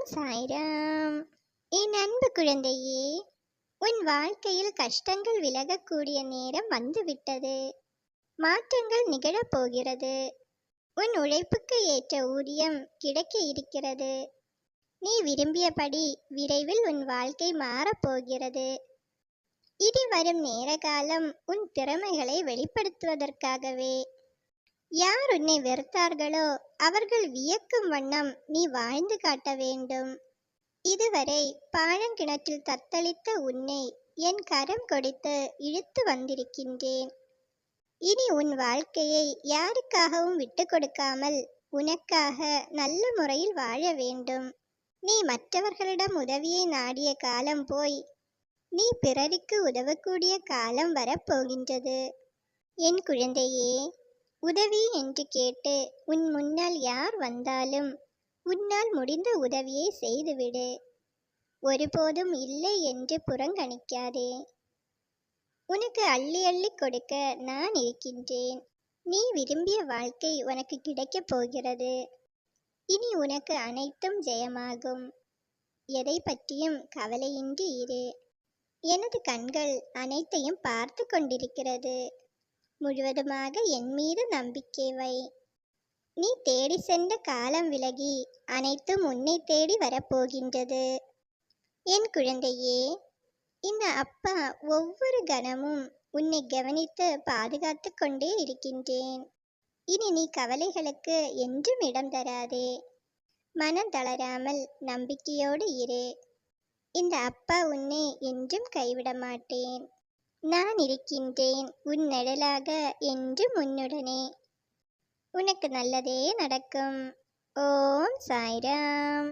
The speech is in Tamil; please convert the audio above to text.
ஓம் சாய்ராம். என் அன்பு குழந்தையே, உன் வாழ்க்கையில் கஷ்டங்கள் விலகக்கூடிய நேரம் வந்துவிட்டது. மாற்றங்கள் நிகழப்போகிறது. உன் உழைப்புக்கு ஏற்ற ஊதியம் கிடைக்க இருக்கிறது. நீ விரும்பியபடி விரைவில் உன் வாழ்க்கை மாறப்போகிறது. இனி வரும் நேர காலம் உன் திறமைகளை வெளிப்படுத்துவதற்காகவே. யார் உன்னை வெறுத்தார்களோ அவர்கள் வியக்கும் வண்ணம் நீ வாழ்ந்து காட்ட வேண்டும். இதுவரை பாழங்கிணற்றில் தத்தளித்த உன்னை என் கரம் கொடுத்து இழுத்து வந்திருக்கின்றேன். இனி உன் வாழ்க்கையை யாருக்காகவும் விட்டு கொடுக்காமல் உனக்காக நல்ல முறையில் வாழ வேண்டும். நீ மற்றவர்களிடம் உதவியை நாடிய காலம் போய் நீ பிறருக்கு உதவக்கூடிய காலம் வரப்போகின்றது. என் குழந்தையே, உதவி என்று கேட்டு உன் முன்னால் யார் வந்தாலும் உன்னால் முடிந்த உதவியை செய்துவிடு. ஒருபோதும் இல்லை என்று புறங்கணிக்காதே. உனக்கு அள்ளி அள்ளி கொடுக்க நான் இருக்கின்றேன். நீ விரும்பிய வாழ்க்கை உனக்கு கிடைக்கப் போகிறது. இனி உனக்கு அனைத்தும் ஜெயமாகும். எதை பற்றியும் கவலையின்றி இரு. எனது கண்கள் அனைத்தையும் பார்த்து கொண்டிருக்கிறது. முழுவதுமாக என் மீது நம்பிக்கை வை. நீ தேடி சென்ற காலம் விலகி அனைத்தும் உன்னை தேடி வரப்போகின்றது. என் குழந்தையே, இந்த அப்பா ஒவ்வொரு கணமும் உன்னை கவனித்து பாதுகாத்து கொண்டே இருக்கின்றேன். இனி நீ கவலைகளுக்கு என்றும் இடம் தராதே. மனம் தளராமல் நம்பிக்கையோடு இரு. இந்த அப்பா உன்னை என்றும் கைவிட மாட்டேன். நான் இருக்கின்றேன் உன் நிழலாக என்றும் உன்னுடனே. உனக்கு நல்லதே நடக்கும். ஓம் சாய்ராம்.